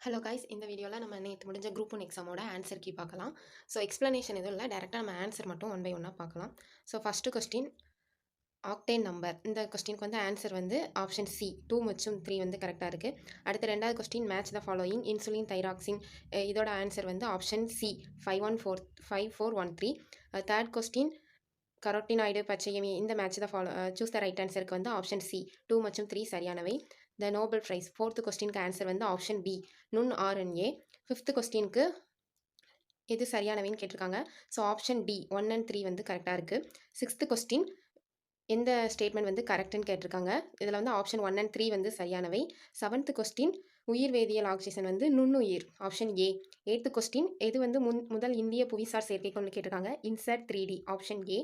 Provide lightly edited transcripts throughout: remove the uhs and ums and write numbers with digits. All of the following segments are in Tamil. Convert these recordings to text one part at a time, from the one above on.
ஹலோ கைஸ், இந்த வீடியோவில் நம்ம நேற்று முடிஞ்ச குரூப் ஒன் எக்ஸாமோட ஆன்சர் கீ பார்க்கலாம். ஸோ எக்ஸ்ப்ளனேஷன் எதுவும் இல்லை, டேரெக்டாக நம்ம ஆன்சர் மட்டும் ஒன் பை ஒன்னாக பார்க்கலாம். So first question octane number. இந்த கொஸ்டினுக்கு வந்து ஆன்சர் வந்து ஆப்ஷன் சி 2 மற்றும் 3 வந்து கரெக்டாக இருக்குது. அடுத்த ரெண்டாவது question match the following insulin thyroxine. இதோட ஆன்சர் வந்து option C 5413. Third question carotenoid பச்சையமி. இந்த match the follow choose the right ஆன்சருக்கு வந்து ஆப்ஷன் சி 2 மற்றும் 3 சரியானவை. The Nobel prize. ஃபோர்த்து கொஸ்டினுக்கு ஆன்சர் வந்து ஆப்ஷன் பி நுண் ஆர்என்ஏ. ஃபிஃப்த்து கொஸ்டினுக்கு எது சரியானவைன்னு கேட்டிருக்காங்க. ஸோ ஆப்ஷன் டி 1 and 3 வந்து கரெக்டாக இருக்குது. சிக்ஸ்த்து கொஸ்டின் எந்த ஸ்டேட்மெண்ட் வந்து கரெக்டுன்னு கேட்டிருக்காங்க. இதில் வந்து ஆப்ஷன் 1 and 3 வந்து சரியானவை. செவன்த்து கொஸ்டின் உயிர் வேதியியல் ஆக்சிஜன் வந்து நுண்ணுயிர், ஆப்ஷன் ஏ. எய்த்து கொஸ்டின் எது வந்து முதல் இந்திய புவிசார் செயற்கைக்கோள்னு கேட்டிருக்காங்க. Insert 3D, option A.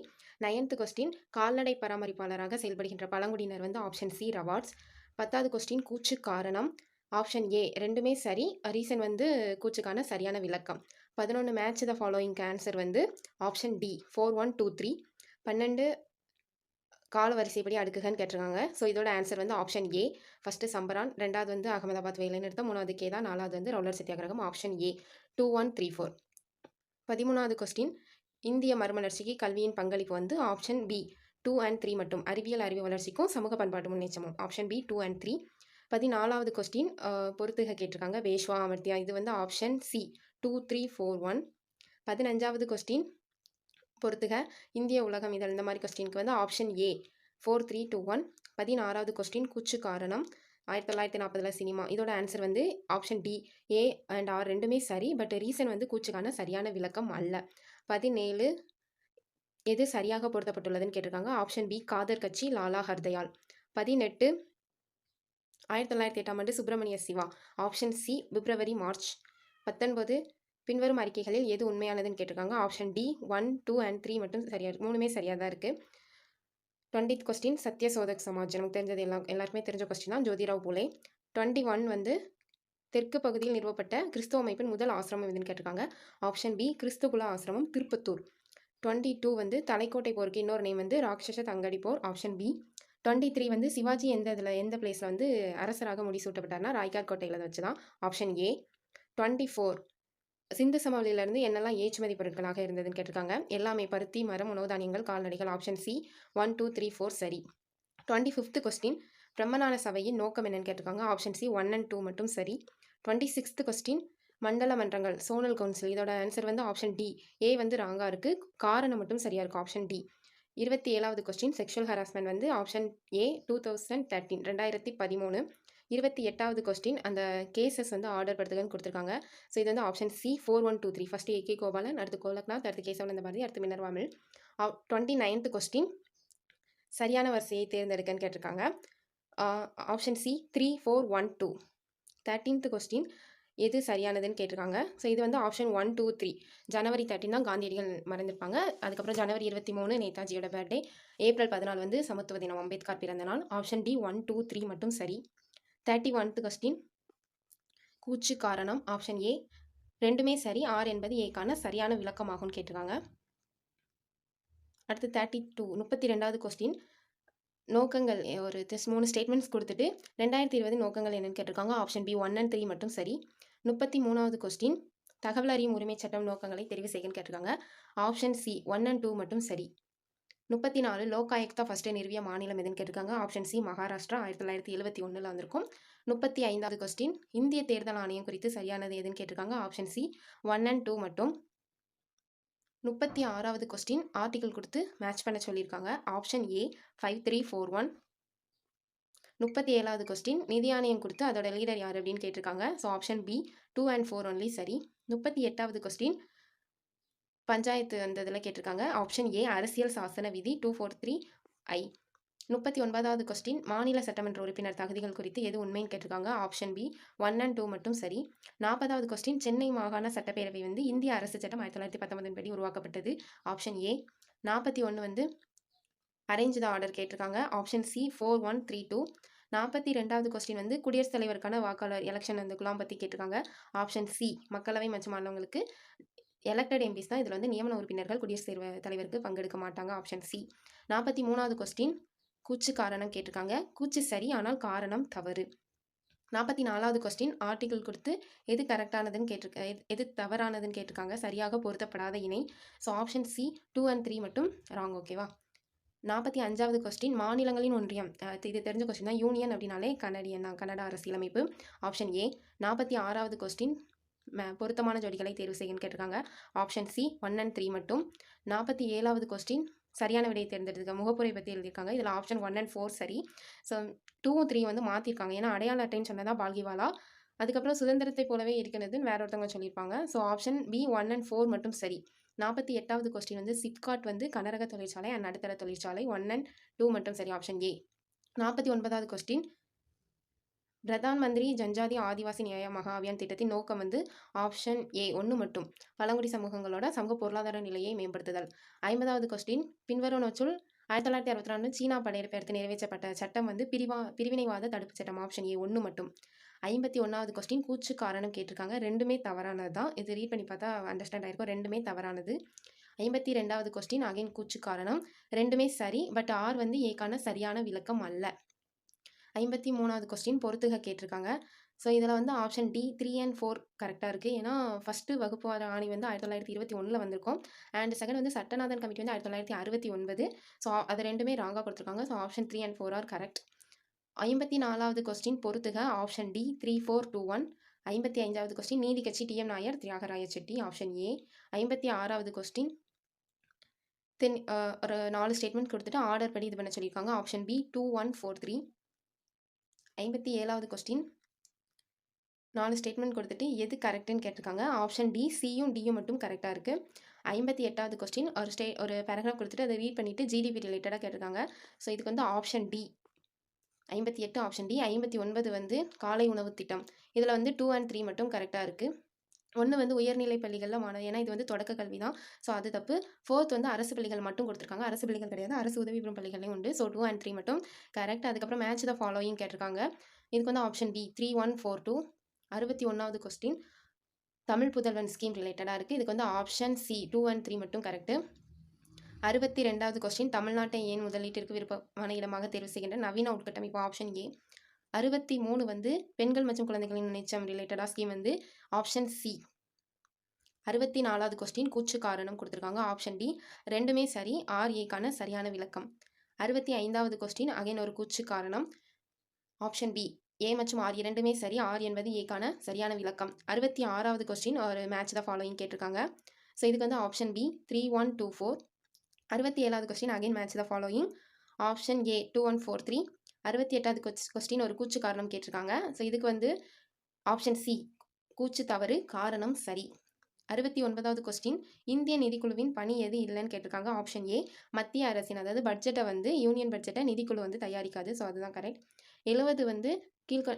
Ninth question கால்நடை பராமரிப்பாளராக செயல்படுகின்ற பழங்குடியினர் வந்து ஆப்ஷன் சி ரவார்ட்ஸ். பத்தாவது கொஸ்டின் கூச்சு காரணம், ஆப்ஷன் ஏ. ரெண்டுமே சரி, ரீசன் வந்து கூச்சுக்கான சரியான விளக்கம். 11 மேட்ச் த ஃபாலோயிங் ஆன்சர் வந்து ஆப்ஷன் டி 4123. 12 கால வரிசைப்படி அடுக்குகன்னு கேட்டிருக்காங்க. ஸோ இதோட ஆன்சர் வந்து ஆப்ஷன் ஏ. ஃபஸ்ட்டு சம்பரான், ரெண்டாவது வந்து அகமதாபாத் வேலை நிறுத்தம், மூணாவது கேதா, நாலாவது வந்து ரவுலர் சத்தியாகிரகம், ஆப்ஷன் ஏ 2134. 13வது கொஸ்டின் இந்திய மறுமலர்ச்சிக்கு கல்வியின் பங்களிப்பு வந்து ஆப்ஷன் பி 2 and 3 மட்டும். அறிவியல் அறிவு வளர்ச்சிக்கும் சமூக பண்பாட்டு முன்னேற்றமும், ஆப்ஷன் பி 2 and 3. 14வது கொஸ்டின் பொறுத்துக கேட்டிருக்காங்க. வேஷ்வா அமர்த்தியா, இது வந்து ஆப்ஷன் சி 2341. 15வது கொஸ்டின் பொறுத்துக இந்திய உலகம் இதழ். இந்த மாதிரி கொஸ்டினுக்கு வந்து ஆப்ஷன் ஏ 4321. 16வது கொஸ்டின் கூச்சு காரணம் 1940 சினிமா. இதோட ஆன்சர் வந்து option D A and R ரெண்டுமே சரி, பட் ரீசன் வந்து கூச்சுக்கான சரியான விளக்கம் அல்ல. 17 எது சரியாக பொருத்தப்பட்டுள்ளதுன்னு கேட்டிருக்காங்க. ஆப்ஷன் பி காதர் கட்சி, லாலா ஹர்தயால். 18 1908ஆம் ஆண்டு சுப்பிரமணிய சிவா, ஆப்ஷன் சி பிப்ரவரி மார்ச். 19 பின்வரும் அறிக்கைகளில் எது உண்மையானதுன்னு கேட்டிருக்காங்க. ஆப்ஷன் டி 1, 2 and 3 மட்டும் சரியாக இருக்குது. மூணுமே சரியாக தான் இருக்குது. 20th question Satya Shodhak Samaj. நமக்கு தெரிஞ்சது எல்லாருக்குமே தெரிஞ்ச கொஸ்டின் தான், ஜோதிராவ் பூலே. 21 வந்து தெற்கு பகுதியில் நிறுவப்பட்ட கிறிஸ்துவ அமைப்பின் முதல் ஆசிரமம் எதுன்னு கேட்டிருக்காங்க. ஆப்ஷன் பி கிறிஸ்துகுல ஆசிரமம், திருப்பத்தூர். 22 வந்து தலைக்கோட்டை போருக்கு இன்னொரு நேம் வந்து ராட்சச தங்கடி போர், ஆப்ஷன் பி. 23 வந்து சிவாஜி எந்த பிளேஸில் வந்து அரசராக முடிசூட்டப்பட்டார்னா ராய்காட் கோட்டையில் வச்சு தான், ஆப்ஷன் ஏ. 24 சிந்து சமவெளியிலிருந்து என்னெல்லாம் ஏற்றுமதி பொருட்களாக இருந்ததுன்னு கேட்டிருக்காங்க. எல்லாமே பருத்தி, மரம், உணவுதானியங்கள், கால்நடைகள், ஆப்ஷன் சி 1, 2, 3, 4 சரி. 25th கொஸ்டின் பிரம்மஞான சபையின் நோக்கம் என்னன்னு கேட்டிருக்காங்க. ஆப்ஷன் சி 1 and 2 மட்டும் சரி. 26th கொஸ்டின் மண்டல மன்றங்கள், சோனல் கவுன்சில். இதோட ஆன்சர் வந்து ஆப்ஷன் டி ஏ வந்து ராங்கா இருக்குது, காரணம் மட்டும் சரியாக இருக்கும், ஆப்ஷன் டி. 27வது கொஸ்டின் செக்ஷுவல் ஹராஸ்மெண்ட் வந்து ஆப்ஷன் ஏ 2013 2013. 28வது கொஸ்டின் அந்த கேசஸ் வந்து ஆர்டர் படுத்துகன்னு கொடுத்துருக்காங்க. ஸோ இது வந்து option C 4123. First AK Gopalan, அடுத்து கோலக்நாத், அடுத்து கேசவனந்த பாரதி, அடுத்து மினர்வாமில். 29th கொஸ்டின் சரியான வரிசையை தேர்ந்தெடுக்கன்னு கேட்டிருக்காங்க. Option C 3412. 13th கொஸ்டின் எது சரியானதுன்னு கேட்டிருக்காங்க. ஸோ இது வந்து ஆப்ஷன் 1, 2, 3. ஜனவரி 13 தான் காந்தியடிகள் மறந்துருப்பாங்க. அதுக்கப்புறம் ஜனவரி 23 நேதாஜியோட பர்த்டே. ஏப்ரல் 14 வந்து சமத்துவ தினம், அம்பேத்கர் பிறந்த நாள். ஆப்ஷன் டி 1, 2, 3 மட்டும் சரி. 31th கொஸ்டின் கூச்சு காரணம், ஆப்ஷன் ஏ ரெண்டுமே சரி, ஆர் என்பது ஏக்கான சரியான விளக்கமாகும்னு கேட்டிருக்காங்க. அடுத்து 32வது கொஸ்டின் நோக்கங்கள் ஒரு 3 ஸ்டேட்மெண்ட்ஸ் கொடுத்துட்டு 2020 நோக்கங்கள் என்னன்னு கேட்டிருக்காங்க. ஆப்ஷன் பி 1 and 3 மட்டும் சரி. 33வது கொஸ்டின் தகவல் அறியும் உரிமை சட்டம் நோக்கங்களை தெரிவு செய்யன்னு கேட்டிருக்காங்க. ஆப்ஷன் சி 1 and 2 மட்டும் சரி. 34 லோகாயுக்தா ஃபஸ்ட்டு நிறுவிய மாநிலம் எதுன்னு கேட்டிருக்காங்க. ஆப்ஷன் சி மகாராஷ்டிரா, 1971 வந்திருக்கும். 35வது கொஸ்டின் இந்திய தேர்தல் ஆணையம் குறித்து சரியானது எதுன்னு கேட்டிருக்காங்க. ஆப்ஷன் சி 1 and 2 மட்டும். 36வது கொஸ்டின் ஆர்டிகல் கொடுத்து மேட்ச் பண்ண சொல்லியிருக்காங்க. Option A 5341. 37வது கொஸ்டின் நிதி ஆணையம் கொடுத்து அதோட லீடர் யார் அப்படின்னு கேட்டிருக்காங்க. So option B 2 and 4 only சரி. 38வது கொஸ்டின் பஞ்சாயத்து அந்த இதில் கேட்டிருக்காங்க. ஆப்ஷன் ஏ அரசியல் சாசன விதி 243I. 39வது கொஸ்டின் மாநில சட்டமன்ற உறுப்பினர் தகுதிகள் குறித்து எது உண்மைன்னு கேட்டிருக்காங்க. ஆப்ஷன் பி 1 and 2 மட்டும் சரி. 40வது கொஸ்டின் சென்னை மாகாண சட்டப்பேரவை வந்து இந்திய அரசு சட்டம் 1919 படி உருவாக்கப்பட்டது. Option A. 41 வந்து அரேஞ்ச் த ஆர்டர் கேட்டிருக்காங்க. Option C 4132. 42வது கொஸ்டின் வந்து குடியரசுத் தலைவருக்கான வாக்காளர் எலெக்ஷன் அந்த குலாம் பற்றி கேட்டிருக்காங்க. ஆப்ஷன் சி மக்களவை மற்றும் மாநிலங்களுக்கு எலெக்டட் எம்பிஸ் தான் இதில் வந்து நியமன உறுப்பினர்கள், குடியரசுத் தலைவருக்கு பங்கெடுக்க மாட்டாங்க, ஆப்ஷன் சி. 43வது கொஸ்டின் கூச்சு காரணம் கேட்டிருக்காங்க. கூச்சு சரி, ஆனால் காரணம் தவறு. 44வது கொஸ்டின் ஆர்டிகிள் கொடுத்து எது கரெக்டானதுன்னு எது தவறானதுன்னு கேட்டிருக்காங்க. சரியாக பொருத்தப்படாத இணை. ஸோ ஆப்ஷன் சி 2 அண்ட் 3 மட்டும் ராங். ஓகேவா? 45வது கொஸ்டின் மாநிலங்களின் ஒன்றியம். இது தெரிஞ்ச கொஸ்டின் தான். யூனியன் அப்படின்னாலே கனடியன் தான், கனடா அரசியலமைப்பு. Option A. 46வது கொஸ்டின் பொருத்தமான ஜோடிகளை தேர்வு செய்யன்னு கேட்டிருக்காங்க. ஆப்ஷன் சி 1 அண்ட் 3 மட்டும். 47வது கொஸ்டின் சரியான விடையை தேர்ந்தெடுத்துக்க முகப்புரை பற்றி எழுதியிருக்காங்க. இதில் ஆப்ஷன் 1 அண்ட் 4 சரி. ஸோ 2 3 வந்து மாற்றிருக்காங்க. ஏன்னா அடையாள அட்டைன்னு சொன்னதா பால்கிவாலா. அதுக்கப்புறம் சுதந்திரத்தை போலவே இருக்கிறதுன்னு வேற ஒருத்தவங்க சொல்லியிருப்பாங்க. ஸோ ஆப்ஷன் பி 1 அண்ட் 4 மட்டும் சரி. 48வது கொஸ்டின் வந்து சிப்காட் வந்து கனரக தொழிற்சாலை அண்ட் நடுத்தர தொழிற்சாலை. 1 அண்ட் 2 மட்டும் சரி. Option A. 49வது கொஸ்டின் பிரதான் மந்திரி ஜன்ஜாதி ஆதிவாசி நியாய மகா அபியான் திட்டத்தின் நோக்கம் வந்து ஆப்ஷன் ஏ 1 மட்டும். பழங்குடி சமூகங்களோட சமூக பொருளாதார நிலையை மேம்படுத்துதல். 50வது கொஸ்டின் பின்வருவனவற்றுள் 1962 சீனா படையெடுப்பு எடுத்து நிறைவேற்றப்பட்ட சட்டம் வந்து பிரிவினைவாத தடுப்பு சட்டம். ஆப்ஷன் ஏ 1 மட்டும். 51வது கொஸ்டின் கூச்சு காரணம் கேட்டிருக்காங்க. ரெண்டுமே தவறானது தான். இது ரீட் பண்ணி பார்த்தா அண்டர்ஸ்டாண்ட் ஆயிருக்கும். ரெண்டுமே தவறானது. 52வது கொஸ்டின் அகைன் கூச்சு காரணம். ரெண்டுமே சரி. பட் ஆர் வந்து ஏக்கான சரியான விளக்கம் அல்ல. 53வது கொஸ்டின் பொறுத்துக கேட்டிருக்காங்க. ஸோ இதில் வந்து ஆப்ஷன் டி 3 அண்ட் 4 கரெக்டாக இருக்குது. ஏன்னா ஃபஸ்ட்டு வகுப்புவாத ஆணை வந்து 1921 வந்திருக்கும். அண்ட் செகண்ட் வந்து சட்டநாதன் கமிட்டி வந்து 1969. ஸோ அது ரெண்டுமே ராங்காக கொடுத்துருக்காங்க. So option 3 and 4 are correct. 54வது கொஸ்டின் பொறுத்துக ஆப்ஷன் டி 3 4 2 1. 55வது question Neethi Katchi TM Nair Thiyagaraya Chetty. Option A. 56வது கொஸ்டின் ஒரு 4 ஸ்டேட்மெண்ட் கொடுத்துட்டு ஆர்டர் படி இது பண்ண சொல்லியிருக்காங்க. Option B 2 1 4 3. 57வது கொஸ்டின் 4 ஸ்டேட்மெண்ட் கொடுத்துட்டு எது கரெக்டுன்னு கேட்டிருக்காங்க. ஆப்ஷன் டி சியும் டியும் மட்டும் கரெக்டாக இருக்குது. 58வது கொஸ்டின் ஒரு பேராகிராஃப் கொடுத்துட்டு அதை ரீட் பண்ணிவிட்டு ஜிடிபி ரிலேட்டடாக கேட்டிருக்காங்க. ஸோ இதுக்கு வந்து ஆப்ஷன் டி 58 ஆப்ஷன் டி. 59 வந்து காலை உணவு திட்டம். இதில் வந்து 2 அண்ட் 3 மட்டும் கரெக்டாக இருக்குது. 1 வந்து உயர்நிலை பள்ளிகளில் ஏன்னா இது வந்து தொடக்க கல்வி தான். ஸோ அது தப்பு. 4th வந்து அரசு பள்ளிகள் மட்டும் கொடுத்துருக்காங்க. அரசு பள்ளிகள் கிடையாது, அரசு உதவி பெறும் பள்ளிகளையும் உண்டு. ஸோ 2 அண்ட் 3 மட்டும் கரெக்ட். அதுக்கப்புறம் மேட்ச் த ஃபாலோயிங் கேட்டிருக்காங்க. இதுக்கு வந்து ஆப்ஷன் பி 3 1 4 2. 61வது கொஸ்டின் தமிழ் புதல்வன் ஸ்கீம் ரிலேட்டடாக இருக்குது. இதுக்கு வந்து ஆப்ஷன் சி 2 அண்ட் 3 மட்டும் கரெக்டு. 62வது கொஸ்டின் தமிழ்நாட்டை ஏன் முதலீட்டிற்கு விருப்பமான இடமாக தேர்வு செய்கின்ற நவீன உட்கட்டமைப்பு. Option A. 63 வந்து பெண்கள் மற்றும் குழந்தைகளின் முன்னேற்றம் ரிலேட்டடாக ஸ்கீம் வந்து ஆப்ஷன் சி. 64வது கொஸ்டின் கூச்சு காரணம் கொடுத்துருக்காங்க. Option D. ரெண்டுமே சரி. ஆர் ஏக்கான சரியான விளக்கம். 65வது கொஸ்டின் அகைன் ஒரு கூச்சு காரணம். Option B. ஏ மற்றும் ஆர் இரண்டுமே சரி. ஆர் என்பது ஏக்கான சரியான விளக்கம். 66வது கொஸ்டின் ஒரு மேட்ச் த ஃபாலோயிங் கேட்டிருக்காங்க. ஸோ இதுக்கு வந்து ஆப்ஷன் பி 3 1 2 4. 67வது question again match the following. Option A 2 1 4 3. 68வது கொஸ்டின் ஒரு கூச்சு காரணம் கேட்டிருக்காங்க. ஸோ இதுக்கு வந்து ஆப்ஷன் சி கூச்சு தவறு, காரணம் சரி. 69வது கொஸ்டின் இந்திய நிதிக்குழுவின் பணி எது இல்லைன்னு கேட்டிருக்காங்க. ஆப்ஷன் ஏ மத்திய அரசின், அதாவது பட்ஜெட்டை வந்து யூனியன் பட்ஜெட்டை நிதிக்குழு வந்து தயாரிக்காது. ஸோ அதுதான் கரெக்ட். 70 வந்து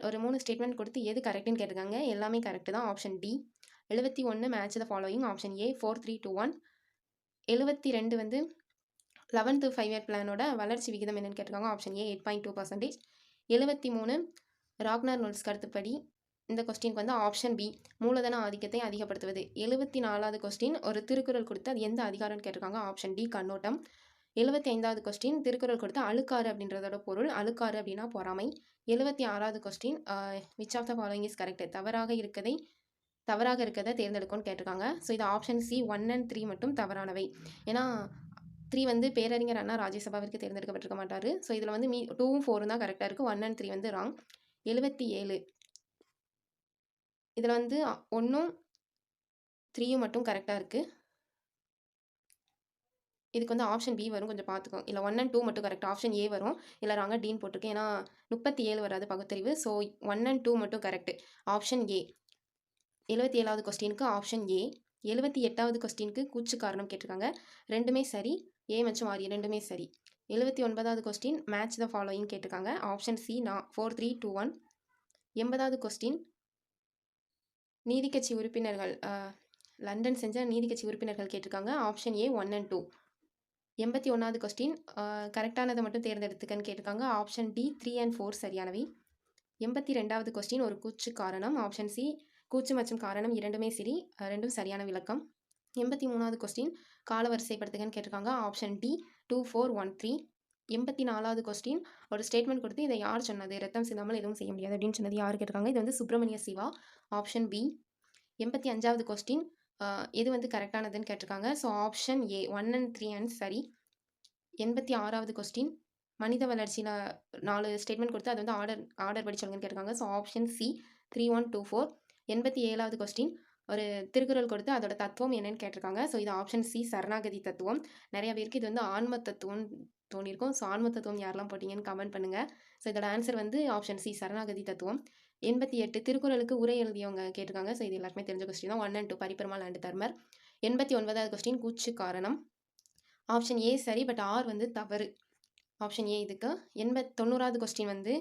ஒரு 3 ஸ்டேட்மெண்ட் கொடுத்து எது கரெக்டுன்னு கேட்டிருக்காங்க. எல்லாமே கரெக்டு தான். Option D. 71 match the following. Option A 4 3 2 1. 72 வந்து 11th 5-year பிளானோட வளர்ச்சி விகிதம் என்னன்னு கேட்டிருக்காங்க. ஆப்ஷன் ஏ 8.2%. 73 ராக்னர் நோல்ஸ் கருத்துப்படி இந்த கொஸ்டினுக்கு வந்து ஆப்ஷன் பி மூலதன ஆதிக்கத்தை அதிகப்படுத்துவது. 74வது கொஸ்டின் ஒரு திருக்குறள் கொடுத்து அது எந்த அதிகாரம்னு கேட்டிருக்காங்க. ஆப்ஷன் டி கண்ணோட்டம். 75வது கொஸ்டின் திருக்குறள் கொடுத்து அழுக்காறு அப்படின்றதோட பொருள். அழுக்காறு அப்படின்னா பொறாமை. 76வது question which of the following is correct. தவறாக இருக்கதை தேர்ந்தெடுக்கும்னு கேட்டிருக்காங்க. ஸோ இது ஆப்ஷன் சி 1 அண்ட் 3 மட்டும் தவறானவை. ஏன்னா 3 வந்து பேரறிஞர் அண்ணா ராஜ்யசபாவிற்கு தேர்ந்தெடுக்கப்பட்டிருக்க மாட்டார். ஸோ இதில் வந்து 2 4 தான் கரெக்டாக இருக்குது. 1 அண்ட் 3 வந்து ராங். 77 இதில் வந்து 1 3 மட்டும் கரெக்டாக இருக்குது. இதுக்கு வந்து ஆப்ஷன் பி வரும், கொஞ்சம் பார்த்துக்கோங்க. இல்லை 1 அண்ட் 2 மட்டும் கரெக்ட். ஆப்ஷன் ஏ வரும். இல்லை ராங்காக டீன் போட்டிருக்கேன். ஏன்னா 37 வராது பகுத்தறிவு. ஸோ 1 அண்ட் 2 மட்டும் கரெக்ட். Option A. 77வது கொஸ்டினுக்கு ஆப்ஷன் ஏ. 78வது கொஸ்டினுக்கு கூச்சு காரணம் கேட்டிருக்காங்க. ரெண்டுமே சரி. ஏ மற்றும் ஆர் இரண்டுமே சரி. 79வது கொஸ்டின் மேட்ச் த ஃபாலோயிங் கேட்டிருக்காங்க. Option C 4 3 2 1. 80வது கொஸ்டின் நீதி கட்சி உறுப்பினர்கள் லண்டன் செஞ்ச நீதி கட்சி உறுப்பினர்கள் கேட்டிருக்காங்க. Option A 1 and 2. 81வது கொஸ்டின் கரெக்டானதை மட்டும் தேர்ந்தெடுத்துக்கன்னு கேட்டிருக்காங்க. ஆப்ஷன் டி 3 அண்ட் 4 சரியானவை. 82வது கொஸ்டின் ஒரு கூச்சு காரணம். ஆப்ஷன் சி கூச்சு மற்றும் காரணம் இரண்டுமே சரி, ரெண்டும் சரியான விளக்கம். 83வது கொஸ்டின் கால வரிசைப்படுத்துகன்னு கேட்டிருக்காங்க. Option D 2 4 1 3. 84வது கொஸ்டின் ஒரு ஸ்டேட்மெண்ட் கொடுத்து இதை யார் சொன்னது? ரத்தம் சிந்தாமல் எதுவும் செய்ய முடியாது அப்படின்னு சொன்னது யார் கேட்டிருக்காங்க. இது வந்து சுப்பிரமணிய சிவா. Option B. 85வது கொஸ்டின் எது வந்து கரெக்டானதுன்னு கேட்டிருக்காங்க. So option A 1 and 3 and சரி. 86வது கொஸ்டின் மனித வளர்ச்சியில் 4 ஸ்டேட்மெண்ட் கொடுத்து அது வந்து ஆர்டர் படி சொல்லுங்கன்னு கேட்டிருக்காங்க. So option C 3124. 87வது கொஸ்டின் ஒரு திருக்குறள் கொடுத்து அதோட தத்துவம் என்னன்னு கேட்டிருக்காங்க. ஸோ இது ஆப்ஷன் சி சரணாகதி தத்துவம். நிறைய பேருக்கு இது வந்து ஆன்ம தத்துவம் தோணியிருக்கும். ஸோ ஆன்ம தத்துவம் யாரெல்லாம் போட்டிங்கன்னு கமெண்ட் பண்ணுங்கள். ஸோ இதோட ஆன்சர் வந்து ஆப்ஷன் சி சரணாகதி தத்துவம். 88 திருக்குறளுக்கு உரை எழுதியவங்க கேட்டிருக்காங்க. ஸோ இது எல்லாருமே தெரிஞ்ச கொஸ்டின் தான். 1 and 2 பரிப்பெருமாள் அண்ட் தர்மர். 89வது கொஸ்டின் கூச்சு காரணம். ஆப்ஷன் ஏ சரி, பட் ஆர் வந்து தவறு. ஆப்ஷன் ஏ இதுக்கு. 90வது கொஸ்டின் வந்து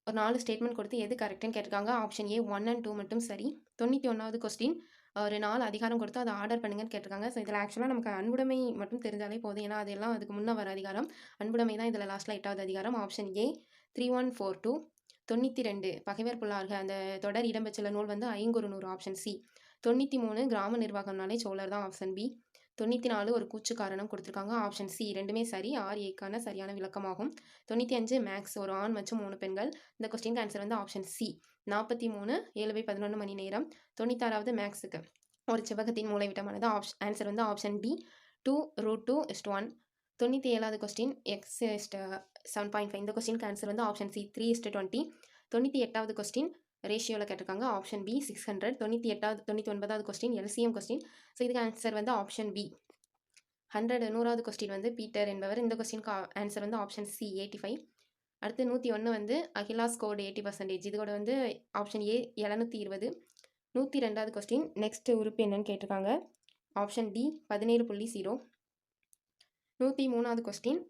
ஒரு 4 ஸ்டேட்மெண்ட் கொடுத்து எது கரெக்டுன்னு கேட்டிருக்காங்க. ஆப்ஷன் ஏ 1 and 2 மட்டும் சரி. 91வது கொஸ்டின் ஒரு 4 அதிகாரம் கொடுத்து அதை ஆர்டர் பண்ணுங்கன்னு கேட்டிருக்காங்க. ஸோ இதில் ஆக்சுவலாக நமக்கு அன்புடைமை மட்டும் தெரிஞ்சாலே போதும். ஏன்னா அதெல்லாம் அதுக்கு முன்னே வர அதிகாரம். அன்புடைமை தான் இதில் லாஸ்ட்டில் 8வது அதிகாரம். Option A 3142. 92 பகைவர் புல்லார்க அந்த தொடர் இடம்பெற்றுள்ள நூல் வந்து ஐங்குறுநூறு. Option C. 93 கிராம நிர்வாகம்னாலே சோழர் தான். Option B. 94 ஒரு கூச்சு காரணம் கொடுத்துருக்காங்க. ஆப்ஷன் சி ரெண்டுமே சரி. ஆர் ஏக்கான சரியான விளக்கமாகும். 95 மேக்ஸ் ஒரு ஆண் மற்றும் 3 பெண்கள். இந்த கொஸ்டின் ஆன்சர் வந்து ஆப்ஷன் சி 43 7/11 மணி நேரம். 96வது மேக்ஸுக்கு ஒரு செவ்வகத்தின் மூலைவிட்டமானது. ஆன்சர் வந்து ஆப்ஷன் டி 2√2:1. 97வது கொஸ்டின் எக்ஸ் 7.5. இந்த கொஸ்டின் ஆன்சர் வந்து ஆப்ஷன் சி 3:20. 98வது கொஸ்டின் ரேஷியோவில் கேட்டிருக்காங்க. Option B 600. 99வது கொஸ்டின் எல்சிஎம் கொஸ்டின். ஸோ இதுக்கு ஆன்சர் வந்து ஆப்ஷன் பி 100. 100வது கொஸ்டின் வந்து பீட்டர் என்பவர். இந்த கொஸ்டினுக்கு ஆன்சர் வந்து ஆப்ஷன் சி 85. அடுத்து 101 வந்து அகிலா ஸ்கோர்டு 80%. இதோட வந்து ஆப்ஷன் ஏ 720. 102வது கொஸ்டின் நெக்ஸ்ட் உறுப்பு என்னன்னு கேட்டிருக்காங்க. Option D 17.0. 103வது கொஸ்டின்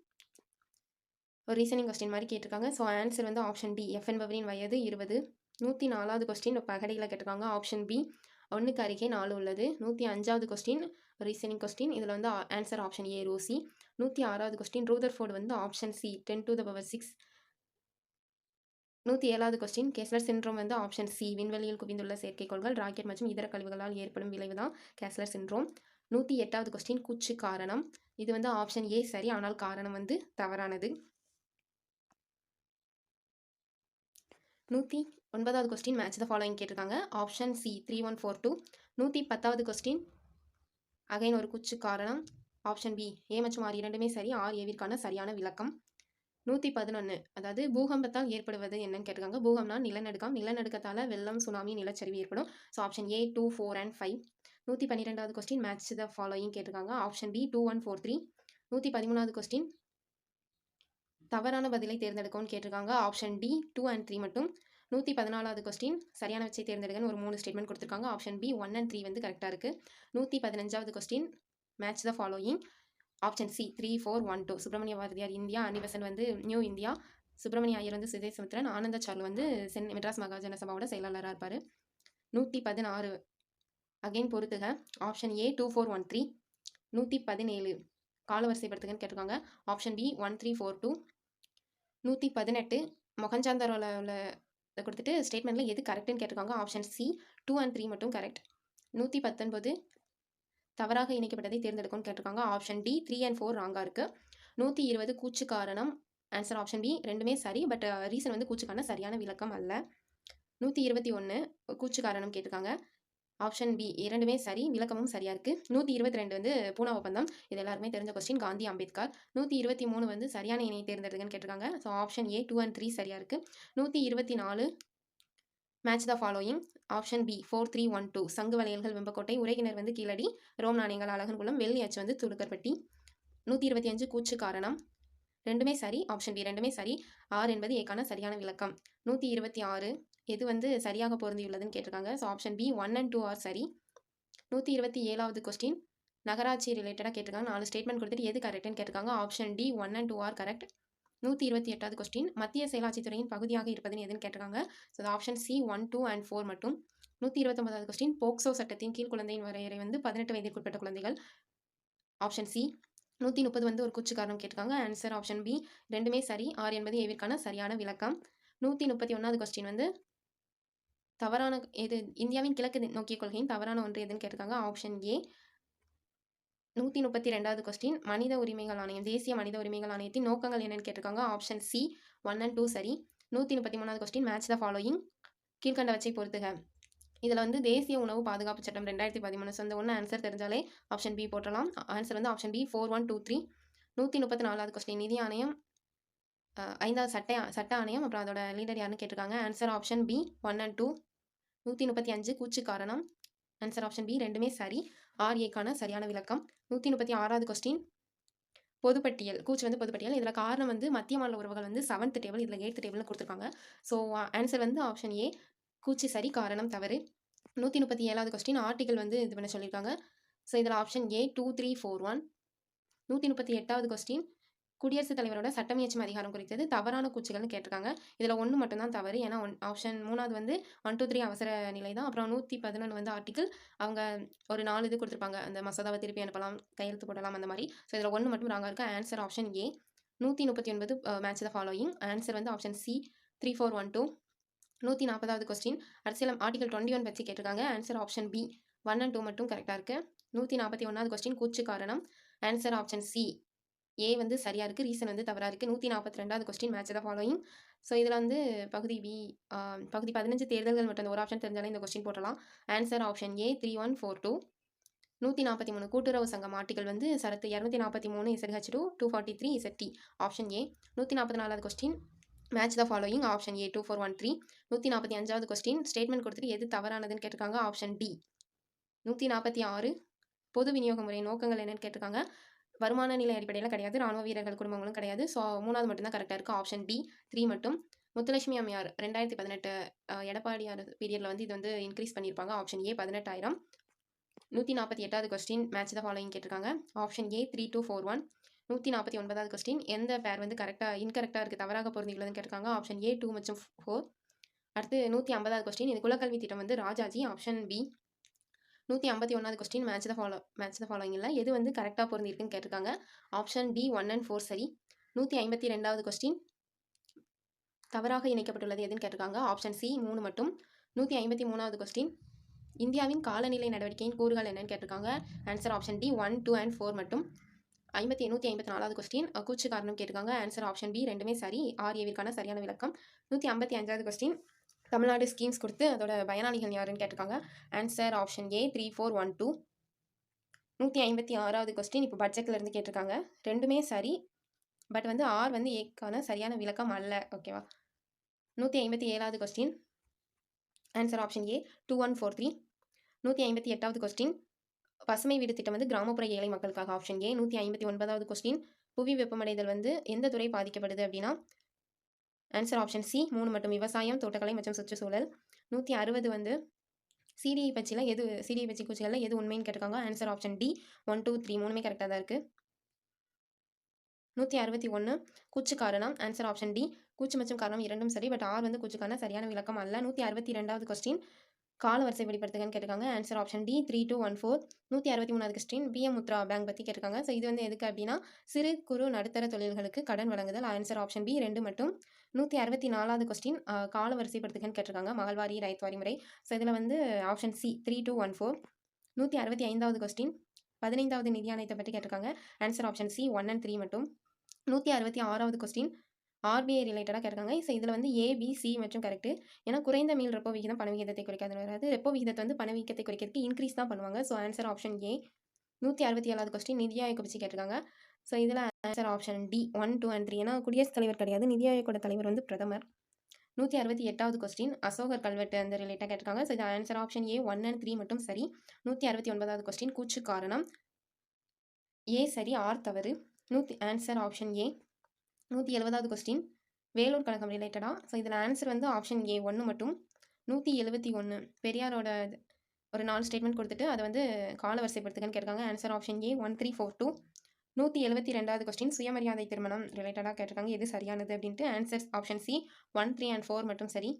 ஒரு ரீசனிங் கொஸ்டின் மாதிரி கேட்டிருக்காங்க. ஸோ ஆன்சர் வந்து ஆப்ஷன் டி எஃப் என்பவரின் வயது 20. 104வது கொஸ்டின் பகடையில் கேட்டிருக்காங்க. ஆப்ஷன் பி 1க்கு அருகே 4 உள்ளது. 105வது கொஸ்டின் ரீசனிங் கொஸ்டின். இதில் வந்து ஆன்சர் ஆப்ஷன் ஏ ரோசி. 106வது கொஸ்டின் ரூதர்ஃபோர்டு வந்து ஆப்ஷன் சி 10⁶. 107வது கொஸ்டின் கேஸ்லர் சிண்ட்ரோம் வந்து ஆப்ஷன் சி விண்வெளியில் குவிந்துள்ள செயற்கைக்கோள்கள் ராக்கெட் மற்றும் இதர கழிவுகளால் ஏற்படும் விளைவு தான் கேஸ்லர் சிண்ட்ரோம். 108வது கொஸ்டின் கூச்சு காரணம். இது வந்து ஆப்ஷன் ஏ சரி, ஆனால் காரணம் வந்து தவறானது. 109வது கொஸ்டின் மேட்ச் த ஃபாலோயிங் கேட்டிருக்காங்க. Option C 3142. 110வது கொஸ்டின் அகைன் ஒரு கூச்சு காரணம். ஆப்ஷன் பி ஏ மற்றும் ஆர் இரண்டுமே சரி. ஆர் ஏவிற்கான சரியான விளக்கம். 111 அதாவது பூகம்பத்தால் ஏற்படுவது என்னன்னு கேட்டிருக்காங்க. பூகம்னா நிலநடுக்கம். நிலநடுக்கத்தால் வெள்ளம் சுனாமி நிலச்சரிவு ஏற்படும். So option A 2, 4 and 5. 112வது கொஸ்டின் மேட்ச் த ஃபாலோயிங் கேட்டிருக்காங்க. Option B 2143. 113வது கொஸ்டின் தவறான பதிலை தேர்ந்தெடுக்கவும் கேட்டிருக்காங்க. ஆப்ஷன் டி 2 and 3 மட்டும். 114வது கொஸ்டின் சரியான வச்சை தேர்ந்தெடுக்கன்னு ஒரு 3 ஸ்டேட்மெண்ட் கொடுத்துருக்காங்க. ஆப்ஷன் பி 1 and 3 வந்து கரெக்டாக இருக்குது. 115வது question match the following. Option C 3, 4, 1, 2. Subramaniya Bharathiyar India, Annie Besant வந்து நியூ இந்தியா, சுப்பிரமணிய ஐயர் வந்து சுதேசமித்ரன், ஆனந்தச்சார்லு வந்து மெட்ராஸ் மகாஜன சபாவோட செயலாளராக இருப்பார். 116 அகைன் பொறுத்துக. Option A 2413. 117 காலவரிசைப்படுத்துகன்னு கேட்டிருக்காங்க. Option B 1342. 118 மொகஞ்சாந்தரோவில் உள்ள இதை கொடுத்துட்டு ஸ்டேட்மெண்ட்டில் எது கரெக்டுன்னு கேட்டிருக்காங்க. ஆப்ஷன் சி 2 and 3 மட்டும் கரெக்ட். 119 தவறாக இணைக்கப்பட்டதை தேர்ந்தெடுக்கும்னு கேட்டிருக்காங்க. ஆப்ஷன் டி 3 and 4 ராங்காக இருக்குது. 120 கூச்சு காரணம். ஆன்சர் ஆப்ஷன் பி ரெண்டுமே சரி, பட் ரீசன் வந்து கூச்சுக்கான சரியான விளக்கம் அல்ல. 121 கூச்சு காரணம் கேட்டிருக்காங்க. ஆப்ஷன் பி இரண்டுமே சரி, விளக்கமும் சரியாக இருக்குது. 122 வந்து பூனா ஒப்பந்தம். இது எல்லாருமே தெரிஞ்ச கொஸ்டின், காந்தி அம்பேத்கர். 123 வந்து சரியான இணையை தேர்ந்தெடுக்குன்னு கேட்டிருக்காங்க. ஸோ ஆப்ஷன் ஏ 2 and 3 சரியாக இருக்குது. 124 match the following. Option B 4312 சங்கு வளையல்கள் வெம்பக்கோட்டை, உரையினர் வந்து கீழடி, ரோம் நாணயங்கள் அழகன்குளம், வெள்ளி அச்சு வந்து துடுக்கற்பட்டி. 125 கூச்சு காரணம். ரெண்டுமே சரி. ஆப்ஷன் பி ரெண்டுமே சரி. ஆர் என்பது ஏக்கான சரியான விளக்கம். 126 எது வந்து சரியாக பொருந்தியுள்ளதுன்னு கேட்டிருக்காங்க. So option B 1 and 2 are சரி. 127வது கொஸ்டின் நகராட்சி ரிலேட்டடாக கேட்டிருக்காங்க. 4 ஸ்டேட்மெண்ட் கொடுத்துட்டு எது கரெக்டுன்னு கேட்டிருக்காங்க. Option D 1 and 2 are correct. 128வது கொஸ்டின் மத்திய செயலாட்சித்துறையின் பகுதியாக இருப்பதுன்னு எதுன்னு கேட்டிருக்காங்க. ஸோ ஆப்ஷன் சி 1, 2 and 4 மட்டும். 129வது கொஸ்டின் போக்சோ சட்டத்தின் கீழ் குழந்தையின் வரையறை வந்து 18 வயதிற்குட்பட்ட குழந்தைகள். Option C. 130 வந்து ஒரு கூச்சு காரணம் கேட்டிருக்காங்க. ஆன்சர் ஆப்ஷன் பி ரெண்டுமே சரி. ஆர் என்பது ஏவிற்கான சரியான விளக்கம். 131வது கொஸ்டின் வந்து தவறான எது இந்தியாவின் கிழக்கு நோக்கிய கொள்கையின் தவறான ஒன்று எதுன்னு கேட்டிருக்காங்க. ஆப்ஷன் ஏ 132வது கொஸ்டின் மனித உரிமைகள் ஆணையம், தேசிய மனித உரிமைகள் ஆணையத்தின் நோக்கங்கள் என்னன்னு கேட்டிருக்காங்க. ஆப்ஷன் சி 1 and 2 சரி. 133வது கொஸ்டின் மேட்ச் த ஃபாலோயிங், கீழ்கண்டவற்றை பொறுத்துக. இதில் வந்து தேசிய உணவு பாதுகாப்பு சட்டம் 2013. ஸோ இந்த ஒன்று ஆன்சர் தெரிஞ்சாலே ஆப்ஷன் பி போட்டலாம். ஆன்சர் வந்து ஆப்ஷன் பி 4123. 134வது கொஸ்டின் நிதி ஆணையம், 5வது சட்ட ஆணையம், அப்புறம் அதோட லீடர் யாருன்னு கேட்டிருக்காங்க. Answer option B 1 and 2. 135 கூச்சு காரணம், ஆன்சர் ஆப்ஷன் பி ரெண்டுமே சரி. ஆர்ஏக்கான சரியான விளக்கம். 136வது கொஸ்டின் பொதுப்பட்டியல், கூச்சு வந்து பொதுப்பட்டியல். இதில் காரணம் வந்து மத்திய மாநில உறவுகள் வந்து 7th டேபிள், இதில் 8th டேபிள்னு கொடுத்துருக்காங்க. ஸோ ஆன்சர் வந்து ஆப்ஷன் ஏ கூச்சு சரி, காரணம் தவறு. 137வது கொஸ்டின் ஆர்டிகல் வந்து இது பண்ண சொல்லியிருக்காங்க. ஸோ இதில் ஆப்ஷன் ஏ 2341. 138வது கொஸ்டின் குடியரசுத் தலைவரோட சட்டமியற்றும் அதிகாரம் குறித்தது தவறான கூச்சுகள்னு கேட்டிருக்காங்க. இதில் ஒன்று மட்டும்தான் தவறு. ஏன்னா ஆப்ஷன் 3வது வந்து 1 2 3 அவசர நிலை தான். அப்புறம் 111 வந்து ஆர்டிகல், அவங்க ஒரு 4 இது கொடுத்துருப்பாங்க, அந்த மசோதாவை திருப்பி அனுப்பலாம், கையெழுத்து போடலாம், அந்த மாதிரி. ஸோ இதில் ஒன்று மட்டும் ராங்காக இருக்குது. Answer option A. 139 match the following, answer வந்து ஆப்ஷன் சி 3412. 140வது கொஸ்டின் அரசியல் ஆர்டிகல் 21 பற்றி கேட்டிருக்காங்க. ஆன்சர் ஆப்ஷன் பி 1 and 2 மட்டும் கரெக்டாக இருக்குது. 141வது கொஸ்டின் கூச்சு காரணம், ஆன்சர் ஆப்ஷன் சி ஏ வந்து சரியாக இருக்குது, ரீசன் வந்து தவறாக இருக்குது. 142வது question match the following. So இதில் வந்து பகுதி பி, பகுதி 15 தேர்தல்கள் மட்டும், அந்த ஒரு ஆப்ஷன் தெரிஞ்சாலே இந்த கொஸ்டின் போட்டலாம். ஆன்சர் ஆப்ஷன் ஏ 3142. 143 கூட்டுறவு சங்கம் ஆர்டிகல் வந்து சரத்து 243 ZH2 243 ZT, ஆப்ஷன் ஏ. 144வது question match the following, option A 2413. 145வது கொஸ்டின் ஸ்டேட்மெண்ட் கொடுத்துட்டு எது தவறானதுன்னு கேட்டிருக்காங்க. Option D. 146 பொது விநியோக முறை நோக்கங்கள் என்னன்னு கேட்டிருக்காங்க. வருமான நிலை அடிப்படையில் கிடையாது, ராணுவ வீரர்கள் குடும்பங்களும் கிடையாது. ஸோ 3வது மட்டும்தான் கரெக்டாக இருக்குது, ஆப்ஷன் டி 3 மட்டும். முத்துலட்சுமி அம்மையார் 2018 எடப்பாடியார் பீரியடில் வந்து இது வந்து இன்க்ரீஸ் பண்ணியிருப்பாங்க. Option A 18,000. 148வது கொஸ்டின் மேட்ச் த ஃபாலோயிங் கேட்டிருக்காங்க. Option A 3241. 149வது கொஸ்டின் எந்த பேர் வந்து இன்கரெக்டாக இருக்குது, தவறாக பொருந்தியுள்ளதுன்னு கேட்டிருக்காங்க. ஆப்ஷன் ஏ 2 மற்றும் 4. அடுத்து 150வது கொஸ்டின் இது குலக்கல்வி திட்டம் வந்து ராஜாஜி, ஆப்ஷன் பி. 151வது கொஸ்டின் மேட்ச் த ஃபாலோயிங் இல்லை, எது வந்து கரெக்டாக பொருந்திருக்குன்னு கேட்டிருக்காங்க. ஆப்ஷன் டி 1 and 4 சரி. 152வது கொஸ்டின் தவறாக இணைக்கப்பட்டுள்ளது எதுன்னு கேட்டிருக்காங்க. ஆப்ஷன் சி 3 மட்டும். 153வது கொஸ்டின் இந்தியாவின் காலநிலை நடவடிக்கையின் கூறுகள் என்னன்னு கேட்டிருக்காங்க. ஆன்சர் ஆப்ஷன் டி 1 2 and 4 மட்டும். 154வது கொஸ்டின் கூச்சு காரணம் கேட்டிருக்காங்க. ஆன்சர் ஆப்ஷன் பி ரெண்டுமே சரி, ஆர்ஏவிற்கான சரியான விளக்கம். 155வது கொஸ்டின் தமிழ்நாடு ஸ்கீம்ஸ் கொடுத்து அதோட பயனாளிகள் யாருன்னு கேட்டிருக்காங்க. ஆன்சர் ஆப்ஷன் ஏ 3412. 156வது கொஸ்டின் இப்போ பட்ஜெட்டில் இருந்து கேட்டிருக்காங்க. ரெண்டுமே சரி, பட் வந்து ஆர் வந்து ஏக்கான சரியான விளக்கம் அல்ல, ஓகேவா. 157வது கொஸ்டின் ஆன்சர் ஆப்ஷன் ஏ 2143. 158வது கொஸ்டின் பசுமை வீடு திட்டம் வந்து கிராமப்புற ஏழை மக்களுக்காக, ஆப்ஷன் ஏ. 159வது கொஸ்டின் புவி வெப்பமடைதல் வந்து எந்த துறை பாதிக்கப்படுது அப்படின்னா, ஆன்சர் ஆப்ஷன் சி 3 மட்டும், விவசாயம், தோட்டக்கலை மற்றும் சுற்றுச்சூழல். 160 வந்து சிடிஐ பற்றி கூச்சுகளில் எது உண்மைன்னு கேட்டிருக்காங்க. ஆன்சர் ஆப்ஷன் டி 1 2 3 மூணுமே கரெக்டாக தான் இருக்குது. 161 கூச்சு காரணம், ஆன்சர் ஆப்ஷன் டி. கூச்சு மற்றும் காரணம் இரண்டும் சரி, பட் ஆர் வந்து கூச்சுக்கான சரியான விளக்கம் அல்ல. 162வது கொஸ்டின் கால வரிசைப்படுத்துகன்னு கேட்டிருக்காங்க. Answer option D 3214. 163வது கொஸ்டின் பிஎம் முத்ரா பேங்க் பற்றி கேட்டிருக்காங்க. ஸோ இது வந்து எதுக்கு அப்படின்னா சிறு குறு நடுத்தர தொழில்களுக்கு கடன் வழங்குதல். ஆன்சர் ஆப்ஷன் பி 2 மட்டும். 164வது கொஸ்டின் கால வரிசைப்படுத்துகன்னு கேட்டிருக்காங்க. மகள்வாரி ரைத்வாரி முறை. ஸோ இதில் வந்து ஆப்ஷன் சி 3214. 165வது கொஸ்டின் 15வது நிதி ஆணையத்தை பற்றி கேட்டிருக்காங்க. ஆன்சர் ஆப்ஷன் சி 1 and 3 மட்டும். 166வது கொஸ்டின் ஆர்பிஐ ரிலேட்டடாக கேட்டிருக்காங்க. ஸோ இதில் வந்து ஏபிசி மற்றும் கரெக்டு. ஏன்னா குறைந்த மீள் ரெப்போ விகிதம் பண விகிதத்தை குறைக்காதுன்னு வராது, ரெப்போ விகிதத்தை வந்து பண விகிதத்தை குறைக்கிறதுக்கு இன்க்ரீஸ் தான் பண்ணுவாங்க. So answer option A. 167வது கொஸ்டின் நிதி ஆயோக் பற்றி கேட்டிருக்காங்க. ஸோ இதில் ஆன்சர் ஆப்ஷன் டி 1 2 and 3. ஏன்னா குடியரசுத் தலைவர் கிடையாது, நிதி ஆயோக்கோட தலைவர் வந்து பிரதமர். 168வது கொஸ்டின் அசோகர் கல்வெட்டு அந்த ரிலேட்டாக கேட்டிருக்காங்க. ஸோ இது ஆன்சர் ஆப்ஷன் ஏ 1 and 3 மட்டும் சரி. 169வது கொஸ்டின் கூச்சு காரணம், ஏ சரி, ஆர் தவறு. Answer option A. 170வது கொஸ்டின் வேலூர் கழகம் ரிலேட்டடாக. ஸோ இதில் ஆன்சர் வந்து ஆப்ஷன் ஏ 1 மட்டும். 171 பெரியாரோட ஒரு 4 ஸ்டேட்மெண்ட் கொடுத்துட்டு அதை வந்து கால வரிசைப்படுத்துகன்னு கேட்டிருக்காங்க. ஆன்சர் ஆப்ஷன் ஏ 1342. 172வது கொஸ்டின் சுயமரியாதை திருமணம் ரிலேட்டடாக கேட்டிருக்காங்க. எது சரியானது அப்படின்ட்டு. ஆன்சர் ஆப்ஷன் சி 1 3 and 4 மட்டும் சரி.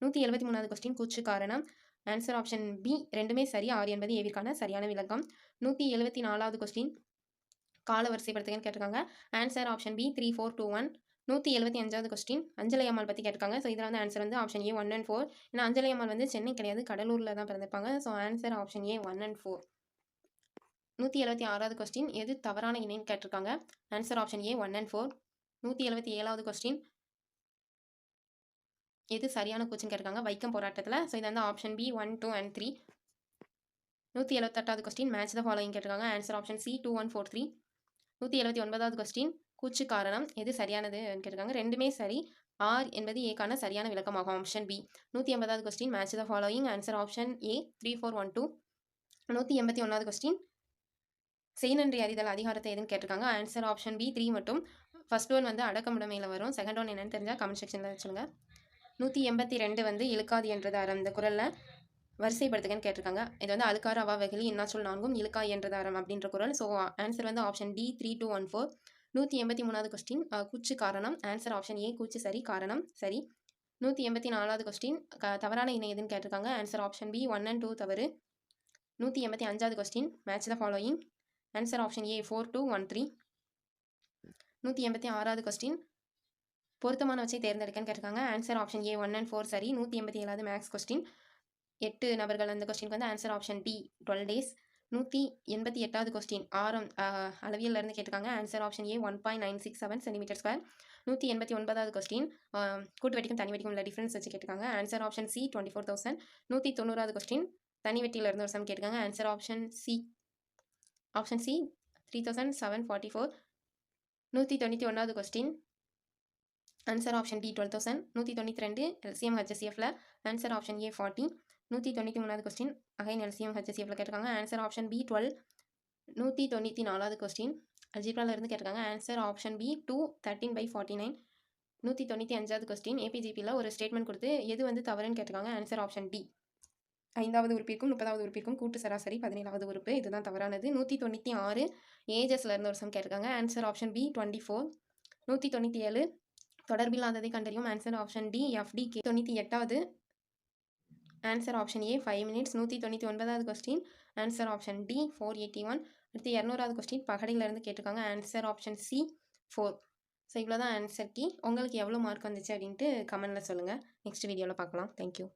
173வது கொஸ்டின் கூச்சு காரணம், ஆன்சர் ஆப்ஷன் பி ரெண்டுமே சரி, ஆர் என்பது ஏவிற்கான சரியான விளக்கம். 174வது கொஸ்டின் கால வரிசைப்படுத்துகன்னு கேட்டிருக்காங்க. Answer option B 3421. 175வது கொஸ்டின் அஞ்சலை அம்மாள் பற்றி கேட்டிருக்காங்க. ஸோ இதில் வந்து ஆன்சர் வந்து ஆப்ஷன் ஏ 1 and 4. ஏன்னா அஞ்சலை அம்மாள் வந்து சென்னை கிடையாது, கடலூரில் தான் பிறந்திருப்பாங்க. So answer option A 1 and 4. 176வது கொஸ்டின் எது தவறான இணைன்னு கேட்டிருக்காங்க. Answer option A 1 and 4. 177வது கொஸ்டின் எது சரியான கூச்சுன்னு கேட்டிருக்காங்க வைக்கம் போராட்டத்தில். ஸோ இது வந்து ஆப்ஷன் பி 1, 2 and 3. 178வது கொஸ்டின் மேட்ச் த ஃபாலோயிங் கேட்டிருக்காங்க. Answer option C 2, 1, 4, 3. 179வது கொஸ்டின் கூச்சு காரணம் எது சரியானது கேட்டிருக்காங்க. ரெண்டுமே சரி. ஆர் என்பது ஏக்கான சரியான விளக்கமாகும். Option B. 180வது question match the following. Answer option A 3, 4, 1, 2. 181வது கொஸ்டின் செய்நன்றி அறிதல் அதிகாரத்தை எதுன்னு கேட்டிருக்காங்க. ஆன்சர் ஆப்ஷன் பி 3 மட்டும். ஃபர்ஸ்ட் ஒன் வந்து அடக்கமுடைமையில் வரும். செகண்ட் ஒன் என்னன்னு தெரிஞ்சால் கமெண்ட் செக்ஷனில் சொல்லுங்கள். 182 வந்து இழுக்காது என்றது அறம். இந்த குறளில் வரிசைப்படுத்துகன்னு கேட்டிருக்காங்க. இது வந்து அழுக்காறு அவா வெகுளி இன்னாச்சொல் நான்கும் இழுக்காய் என்றது அறம் அப்படின்ற குறள். ஸோ ஆன்சர் வந்து ஆப்ஷன் டி 3, 2, 1, 4. 183வது கொஸ்டின் கூச்சு காரணம். ஆன்சர் ஆப்ஷன் ஏ கூச்சு சரி காரணம் சரி. 184வது கொஸ்டின் தவறான இணை எதுன்னு கேட்டிருக்காங்க. ஆன்சர் ஆப்ஷன் பி 1 and 2 தவறு. 185வது question match the following. Answer option A 4, 2, 1, 3. 186வது கொஸ்டின் பொருத்தமானவற்றை தேர்ந்தெடுக்கன்னு கேட்டிருக்காங்க. ஆன்சர் ஆப்ஷன் ஏ 1 and 4 சரி. 187வது மேக்ஸ் கொஸ்டின் 8 நபர்கள் அந்த கொஸ்டினுக்கு வந்து ஆன்சர் ஆப்ஷன் டி 12 days. 188வது கொஸ்டின் ஆரம் அளவியல்ல இருந்து கேட்டிருக்காங்க. Answer option A 1.967 cm². 189வது கொஸ்டின் கூட்டு வெட்டிக்கும் தனி வெட்டிக்கும் உள்ள டிஃபரன்ஸ் வச்சு கேட்டிருக்காங்க. Answer option C 24,000. 190வது கொஸ்டின் தனி வெட்டியில் இருந்து ஒரு சம் கேட்டிருக்காங்க. Answer option C 3,744. 191வது question answer option D 12,000. 192 LCM ஹெச்எஸ்சிஎஃப்ல ஆன்சர் ஆப்ஷன் ஏ 40. 193வது கொஸ்டின் அகைன் எல்சிஎம் ஹெச்எஸ்சிஎஃப்ல கேட்டிருக்காங்க. Answer option B 12. 194வது கொஸ்டின் அல்ஜிப்ரால இருந்து கேட்டிருக்காங்க. Answer option B 2 13/49. 195வது கொஸ்டின் ஏபிஜிபியில் ஒரு ஸ்டேட்மெண்ட் கொடுத்து எது வந்து தவறுன்னு கேட்டிருக்காங்க. ஆன்சர் ஆப்ஷன் டி 5வது உறுப்பிற்கும் 30வது உறுப்பிற்கும் கூட்டு சராசரி 17வது உறுப்பு. இதுதான் தவறானது. 196 ஏஜஸ்ல இருந்து ஒரு சம் கேட்டிருக்காங்க. Answer option B 24. 197 தொடர்பில்லாததை கண்டறியும். Answer option D FTK. 98வது ஆன்சர் ஆப்ஷன் ஏ 5 minutes. 199வது கொஸ்டின் ஆன்சர் ஆப்ஷன் டி 481. அடுத்து 200வது கொஸ்டின் பகடையிலேருந்து கேட்டிருக்காங்க. Answer option C 4. ஸோ இவ்வளோ தான் ஆன்சர் கீ. உங்களுக்கு எவ்வளோ மார்க் வந்துச்சு அப்படின்ட்டு கமெண்ட்டில் சொல்லுங்கள். நெக்ஸ்ட் வீடியோவில் பார்க்கலாம். தேங்க்யூ.